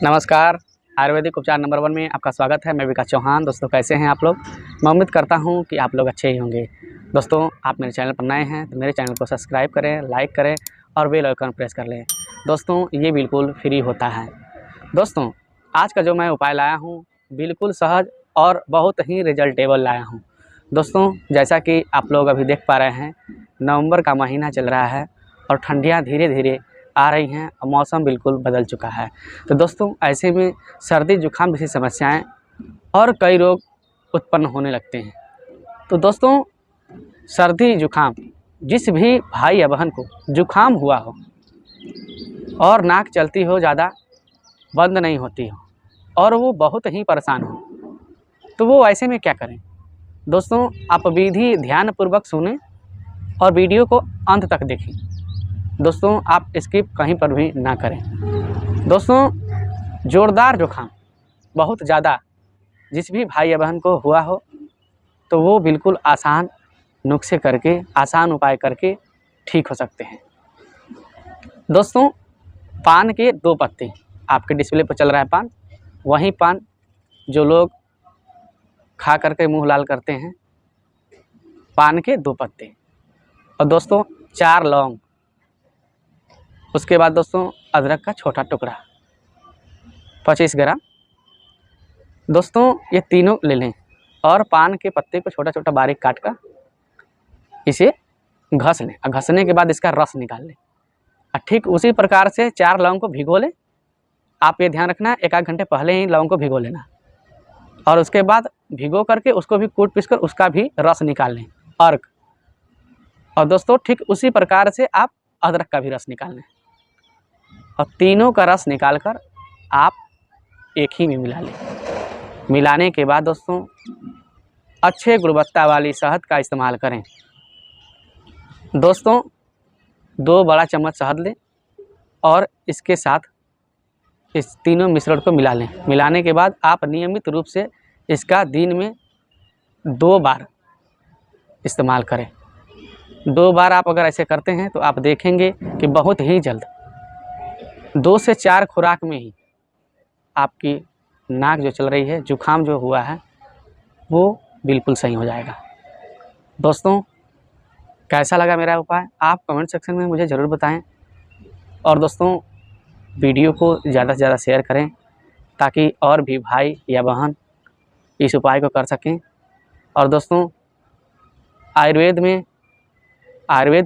नमस्कार। आयुर्वेदिक उपचार नंबर 1 में आपका स्वागत है। मैं विकास चौहान। दोस्तों, कैसे हैं आप लोग? मैं उम्मीद करता हूं कि आप लोग अच्छे ही होंगे। दोस्तों, आप मेरे चैनल पर नए हैं तो मेरे चैनल को सब्सक्राइब करें, लाइक करें और बेल आइकन प्रेस कर लें। दोस्तों, ये बिल्कुल फ्री होता है। दोस्तों, आज का जो मैं उपाय लाया हूँ बिल्कुल सहज और बहुत ही रिजल्टेबल लाया हूँ। दोस्तों, जैसा कि आप लोग अभी देख पा रहे हैं, नवंबर का महीना चल रहा है और ठंडियाँ धीरे धीरे आ रही हैं और मौसम बिल्कुल बदल चुका है। तो दोस्तों, ऐसे में सर्दी जुकाम जैसी समस्याएं और कई रोग उत्पन्न होने लगते हैं। तो दोस्तों, सर्दी जुकाम जिस भी भाई या बहन को जुकाम हुआ हो और नाक चलती हो, ज़्यादा बंद नहीं होती हो और वो बहुत ही परेशान हो, तो वो ऐसे में क्या करें? दोस्तों, आप विधि ध्यानपूर्वक सुनें और वीडियो को अंत तक देखें। दोस्तों, आप स्किप कहीं पर भी ना करें। दोस्तों, ज़ोरदार जुकाम बहुत ज़्यादा जिस भी भाई या बहन को हुआ हो, तो वो बिल्कुल आसान नुस्खे करके, आसान उपाय करके ठीक हो सकते हैं। दोस्तों, पान के 2 पत्ते, आपके डिस्प्ले पर चल रहा है पान, वही पान जो लोग खा करके मुँह लाल करते हैं, पान के 2 पत्ते और दोस्तों 4 लौंग। उसके बाद दोस्तों अदरक का छोटा टुकड़ा 25 ग्राम। दोस्तों, ये तीनों ले लें और पान के पत्ते को छोटा छोटा बारीक काट कर इसे घस लें और घसने के बाद इसका रस निकाल लें और ठीक उसी प्रकार से 4 लौंग को भिगो लें। आप ये ध्यान रखना, 1 आध घंटे पहले ही लौंग को भिगो लेना और उसके बाद भिगो करके उसको भी कूट पीस कर उसका भी रस निकाल लें। और दोस्तों, ठीक उसी प्रकार से आप अदरक का भी रस निकाल लें और तीनों का रस निकाल कर आप एक ही में मिला लें। मिलाने के बाद दोस्तों अच्छे गुणवत्ता वाली शहद का इस्तेमाल करें। दोस्तों, 2 बड़ा चम्मच शहद लें और इसके साथ इस तीनों मिश्रण को मिला लें। मिलाने के बाद आप नियमित रूप से इसका दिन में 2 बार इस्तेमाल करें। 2 बार आप अगर ऐसे करते हैं तो आप देखेंगे कि बहुत ही जल्द 2 से 4 खुराक में ही आपकी नाक जो चल रही है, जुकाम जो हुआ है, वो बिल्कुल सही हो जाएगा। दोस्तों, कैसा लगा मेरा उपाय? आप कमेंट सेक्शन में मुझे ज़रूर बताएं और दोस्तों, वीडियो को ज़्यादा से ज़्यादा शेयर करें ताकि और भी भाई या बहन इस उपाय को कर सकें। और दोस्तों, आयुर्वेद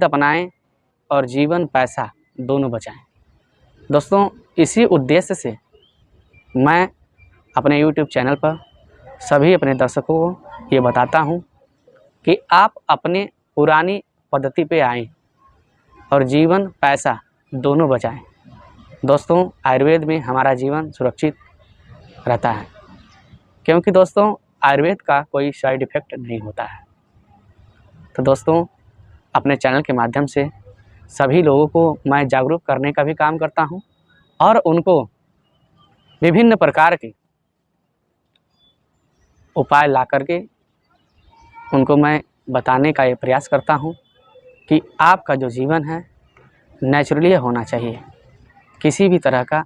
अपनाएं और जीवन पैसा दोनों बचाएं। दोस्तों, इसी उद्देश्य से मैं अपने YouTube चैनल पर सभी अपने दर्शकों को ये बताता हूँ कि आप अपने पुरानी पद्धति पे आएँ और जीवन पैसा दोनों बचाएं। दोस्तों, आयुर्वेद में हमारा जीवन सुरक्षित रहता है क्योंकि दोस्तों आयुर्वेद का कोई साइड इफ़ेक्ट नहीं होता है। तो दोस्तों, अपने चैनल के माध्यम से सभी लोगों को मैं जागरूक करने का भी काम करता हूं और उनको विभिन्न प्रकार के उपाय ला करके उनको मैं बताने का ये प्रयास करता हूं कि आपका जो जीवन है नेचुरली होना चाहिए। किसी भी तरह का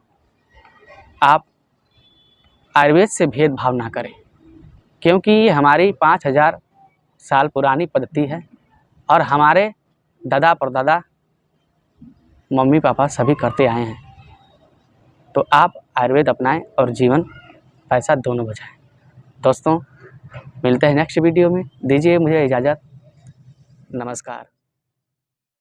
आप आयुर्वेद से भेदभाव ना करें क्योंकि ये हमारी 5000 साल पुरानी पद्धति है और हमारे दादा परदादा, मम्मी पापा सभी करते आए हैं। तो आप आयुर्वेद अपनाएं और जीवन पैसा दोनों बचाएं। दोस्तों, मिलते हैं नेक्स्ट वीडियो में। दीजिए मुझे इजाज़त। नमस्कार।